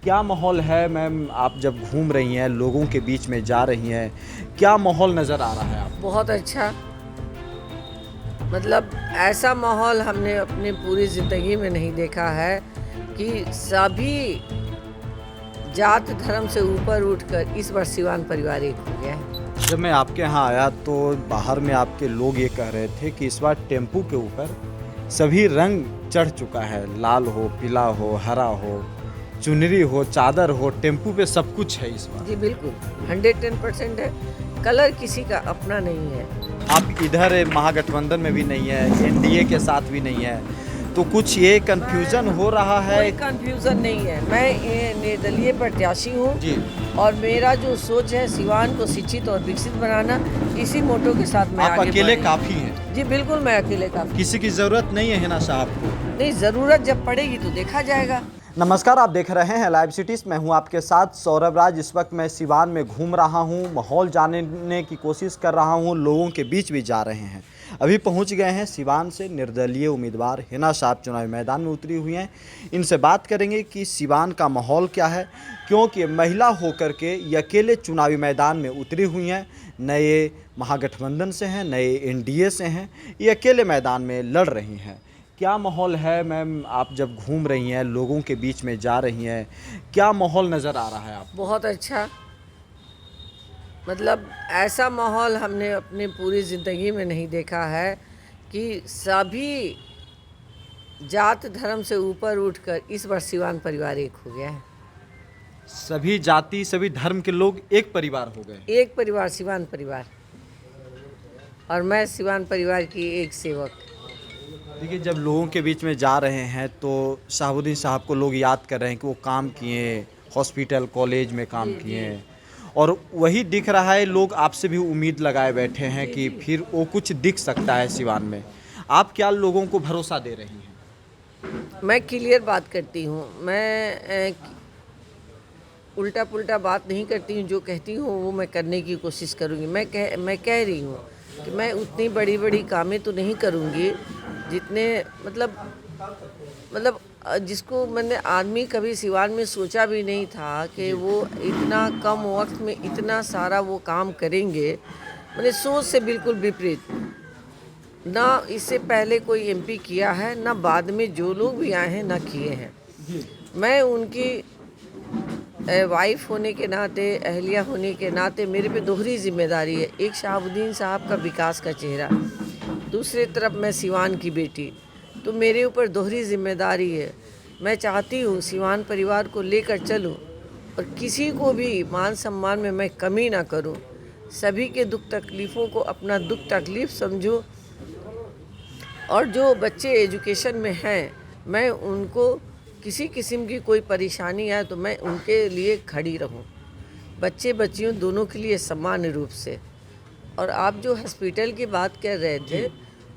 क्या माहौल है मैम, आप जब घूम रही हैं, लोगों के बीच में जा रही हैं, क्या माहौल नज़र आ रहा है आपको? बहुत अच्छा। मतलब ऐसा माहौल हमने अपनी पूरी ज़िंदगी में नहीं देखा है कि सभी जात धर्म से ऊपर उठकर इस बार सिवान परिवार एक हो गया है। जब मैं आपके यहाँ आया तो बाहर में आपके लोग ये कह रहे थे कि इस बार टेम्पू के ऊपर सभी रंग चढ़ चुका है, लाल हो, पीला हो, हरा हो, चुनरी हो, चादर हो, टेम्पू पे सब कुछ है इस बार। जी बिल्कुल, 110% है। कलर किसी का अपना नहीं है। आप इधर महागठबंधन में भी नहीं है, एनडीए के साथ भी नहीं है, तो कुछ ये कंफ्यूजन हो रहा है। कोई कंफ्यूजन नहीं है। मैं ये निर्दलीय प्रत्याशी हूँ जी। और मेरा जो सोच है सिवान को शिक्षित और विकसित बनाना, इसी मोटो के साथ मैं आप आगे अकेले बढ़ रही काफ़ी हैं, हूँ। जी बिल्कुल, मैं अकेले काफ़ी। किसी की ज़रूरत नहीं है हिना साहब को। नहीं, ज़रूरत जब पड़ेगी तो देखा जाएगा। नमस्कार, आप देख रहे हैं लाइव सिटीज़। मैं हूं आपके साथ सौरभ राज। इस वक्त मैं सिवान में घूम रहा हूं, माहौल जानने की कोशिश कर रहा हूं, लोगों के बीच भी जा रहे हैं। अभी पहुंच गए हैं सिवान से निर्दलीय उम्मीदवार हिना साहब चुनावी मैदान में उतरी हुई हैं। इनसे बात करेंगे कि सिवान का माहौल क्या है, क्योंकि महिला होकर के ये अकेले चुनावी मैदान में उतरी हुई हैं। नए महागठबंधन से हैं, नए एनडीए से हैं, ये अकेले मैदान में लड़ रही हैं। क्या माहौल है मैम, आप जब घूम रही हैं, लोगों के बीच में जा रही हैं, क्या माहौल नज़र आ रहा है आपको? बहुत अच्छा। मतलब ऐसा माहौल हमने अपनी पूरी ज़िंदगी में नहीं देखा है कि सभी जात धर्म से ऊपर उठकर इस बार सिवान परिवार एक हो गया है। सभी जाति, सभी धर्म के लोग एक परिवार हो गए। एक परिवार, सिवान परिवार। और मैं सिवान परिवार की एक सेवक। देखिए, जब लोगों के बीच में जा रहे हैं तो शहाबुद्दीन साहब को लोग याद कर रहे हैं कि वो काम किए, हॉस्पिटल कॉलेज में काम किए, और वही दिख रहा है। लोग आपसे भी उम्मीद लगाए बैठे हैं कि फिर वो कुछ दिख सकता है सिवान में। आप क्या लोगों को भरोसा दे रही हैं? मैं क्लियर बात करती हूँ। मैं उल्टा पुल्टा बात नहीं करती हूँ। जो कहती हूँ वो मैं करने की कोशिश करूँगी। मैं कह रही हूँ कि मैं उतनी बड़ी बड़ी कामें तो नहीं करूँगी जितने मतलब जिसको मैंने आदमी कभी सिवान में सोचा भी नहीं था कि वो इतना कम वक्त में इतना सारा वो काम करेंगे। मैंने सोच से बिल्कुल विपरीत। ना इससे पहले कोई एमपी किया है, ना बाद में जो लोग भी आए हैं ना किए हैं। मैं उनकी वाइफ होने के नाते, अहलिया होने के नाते मेरे पे दोहरी जिम्मेदारी है। एक शहाबुद्दीन साहब का विकास का चेहरा, दूसरी तरफ मैं सिवान की बेटी, तो मेरे ऊपर दोहरी जिम्मेदारी है। मैं चाहती हूँ सिवान परिवार को लेकर चलूँ और किसी को भी मान सम्मान में मैं कमी ना करूँ। सभी के दुख तकलीफ़ों को अपना दुख तकलीफ़ समझूँ, और जो बच्चे एजुकेशन में हैं मैं उनको किसी किस्म की कोई परेशानी आए तो मैं उनके लिए खड़ी रहूं, बच्चे बच्चियों दोनों के लिए समान रूप से। और आप जो हॉस्पिटल की बात कर रहे थे,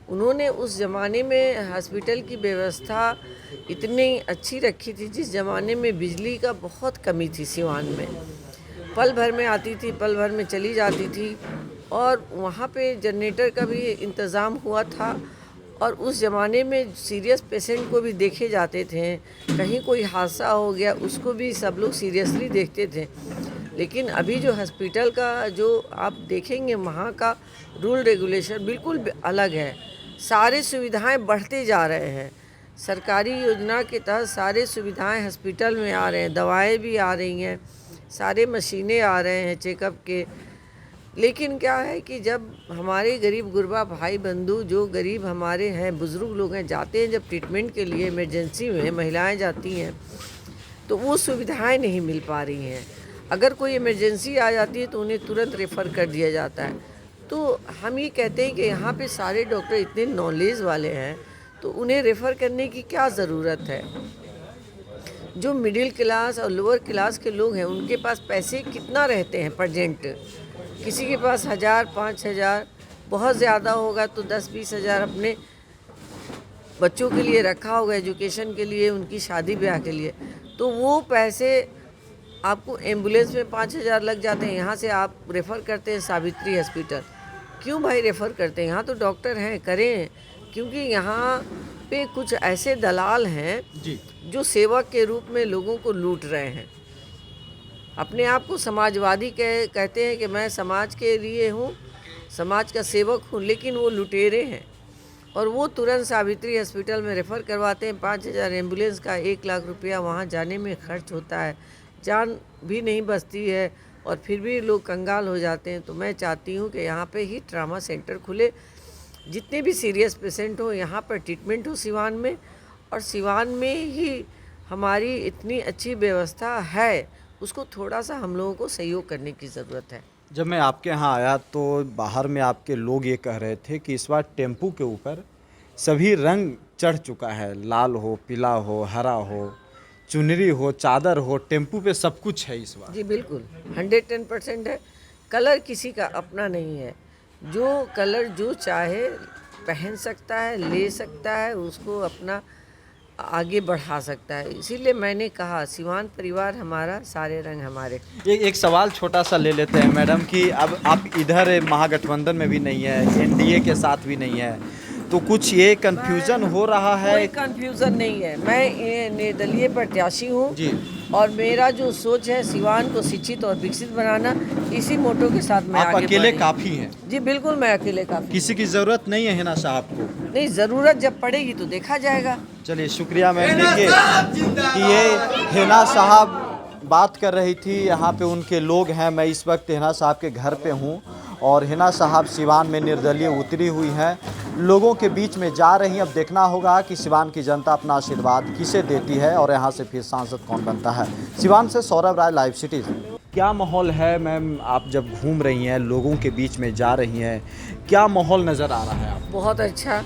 उन्होंने उस ज़माने में हॉस्पिटल की व्यवस्था इतनी अच्छी रखी थी जिस ज़माने में बिजली का बहुत कमी थी सिवान में। पल भर में आती थी, पल भर में चली जाती थी, और वहाँ पे जनरेटर का भी इंतज़ाम हुआ था। और उस ज़माने में सीरियस पेशेंट को भी देखे जाते थे। कहीं कोई हादसा हो गया उसको भी सब लोग सीरियसली देखते थे। लेकिन अभी जो हॉस्पिटल का जो आप देखेंगे, वहाँ का रूल रेगुलेशन बिल्कुल अलग है। सारी सुविधाएं बढ़ते जा रहे हैं। सरकारी योजना के तहत सारे सुविधाएं हॉस्पिटल में आ रहे हैं, दवाएं भी आ रही हैं, सारे मशीनें आ रहे हैं चेकअप के। लेकिन क्या है कि जब हमारे गरीब गुरबा भाई बंधु, जो गरीब हमारे हैं, बुज़ुर्ग लोग हैं, जाते हैं जब ट्रीटमेंट के लिए, इमरजेंसी में महिलाएं जाती हैं, तो वो सुविधाएं नहीं मिल पा रही हैं। अगर कोई इमरजेंसी आ जाती है तो उन्हें तुरंत रेफ़र कर दिया जाता है। तो हम ये कहते हैं कि यहाँ पे सारे डॉक्टर इतने नॉलेज वाले हैं तो उन्हें रेफ़र करने की क्या ज़रूरत है। जो मिडिल क्लास और लोअर क्लास के लोग हैं उनके पास पैसे कितना रहते हैं प्रेजेंट। किसी के पास 1000, 5000, बहुत ज़्यादा होगा तो 10-20 हज़ार अपने बच्चों के लिए रखा होगा, एजुकेशन के लिए, उनकी शादी ब्याह के लिए। तो वो पैसे आपको एम्बुलेंस में 5000 लग जाते हैं। यहाँ से आप रेफ़र करते हैं सावित्री हॉस्पिटल। क्यों भाई रेफ़र करते हैं? यहाँ तो डॉक्टर हैं, करें। क्योंकि यहाँ पे कुछ ऐसे दलाल हैं जी। जो सेवक के रूप में लोगों को लूट रहे हैं। अपने आप को समाजवादी कहते हैं कि मैं समाज के लिए हूँ, समाज का सेवक हूँ, लेकिन वो लुटेरे हैं। और वो तुरंत सावित्री हॉस्पिटल में रेफ़र करवाते हैं। 5,000 एम्बुलेंस का 1 लाख रुपया वहाँ जाने में खर्च होता है, जान भी नहीं बचती है और फिर भी लोग कंगाल हो जाते हैं। तो मैं चाहती हूँ कि यहाँ पे ही ट्रामा सेंटर खुले, जितने भी सीरियस पेशेंट हो यहाँ पर ट्रीटमेंट हो सिवान में, और सिवान में ही हमारी इतनी अच्छी व्यवस्था है, उसको थोड़ा सा हम लोगों को सहयोग करने की ज़रूरत है। जब मैं आपके यहाँ आया तो बाहर में आपके लोग ये कह रहे थे कि इस बार टेम्पू के ऊपर सभी रंग चढ़ चुका है, लाल हो, पीला हो, हरा हो, चुनरी हो, चादर हो, टेम्पू पे सब कुछ है इस बार। जी बिल्कुल, 110% है। कलर किसी का अपना नहीं है, जो कलर जो चाहे पहन सकता है, ले सकता है, उसको अपना आगे बढ़ा सकता है। इसीलिए मैंने कहा सिवान परिवार हमारा, सारे रंग हमारे। एक सवाल छोटा सा ले लेते हैं मैडम कि अब आप इधर महागठबंधन में भी नहीं है, एनडीए के साथ भी नहीं है, तो कुछ ये कंफ्यूजन हो रहा है? कोई कंफ्यूजन नहीं है। मैं ये निर्दलीय प्रत्याशी हूँ जी। और मेरा जो सोच है सिवान को शिक्षित और विकसित बनाना, इसी मोटो के साथ मैं आप आगे अकेले बढ़ रही काफ़ी हैं? हूँ। जी बिल्कुल, मैं अकेले काफ़ी। किसी की ज़रूरत नहीं है हिना साहब को? नहीं, ज़रूरत जब पड़ेगी तो देखा जाएगा। चलिए शुक्रिया मैम। देखिए कि ये हिना साहब बात कर रही थी, यहाँ पे उनके लोग हैं। मैं इस वक्त हिना साहब के घर पे हूँ और हिना साहब सिवान में निर्दलीय उतरी हुई हैं, लोगों के बीच में जा रही हैं। अब देखना होगा कि सिवान की जनता अपना आशीर्वाद किसे देती है और यहाँ से फिर सांसद कौन बनता है। सिवान से सौरभ राय, लाइव सिटी। क्या माहौल है मैम, आप जब घूम रही हैं, लोगों के बीच में जा रही हैं, क्या माहौल नज़र आ रहा है आपको? बहुत अच्छा,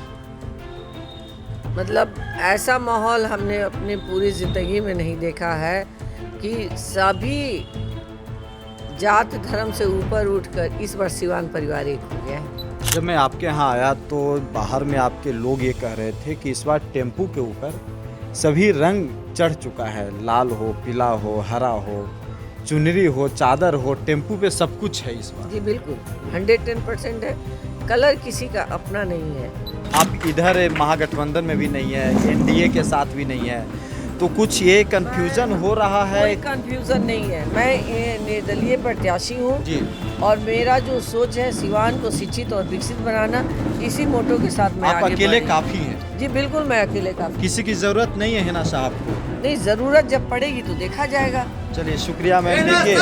मतलब ऐसा माहौल हमने अपनी पूरी ज़िंदगी में नहीं देखा है कि सभी जात धर्म से ऊपर उठकर इस बार सिवान परिवार एक हो गया है। जब मैं आपके यहाँ आया तो बाहर में आपके लोग ये कह रहे थे कि इस बार टेम्पू के ऊपर सभी रंग चढ़ चुका है, लाल हो, पीला हो, हरा हो, चुनरी हो, चादर हो, टेम्पू पे सब कुछ है इस बार। जी बिल्कुल, 110% है। कलर किसी का अपना नहीं है। आप इधर महागठबंधन में भी नहीं है, एनडीए के साथ भी नहीं है, तो कुछ ये कंफ्यूजन हो रहा है? कोई कंफ्यूजन नहीं है। मैं ये निर्दलीय प्रत्याशी हूँ जी। और मेरा जो सोच है सिवान को शिक्षित और विकसित बनाना, इसी मोटो के साथ मैं आप आगे अकेले बढ़ रही हूँ। काफ़ी हैं? जी बिल्कुल, मैं अकेले काफ़ी। किसी की ज़रूरत नहीं है हिना साहब को? नहीं, ज़रूरत जब पड़ेगी तो देखा जाएगा। चलिए शुक्रिया मैम। देखिए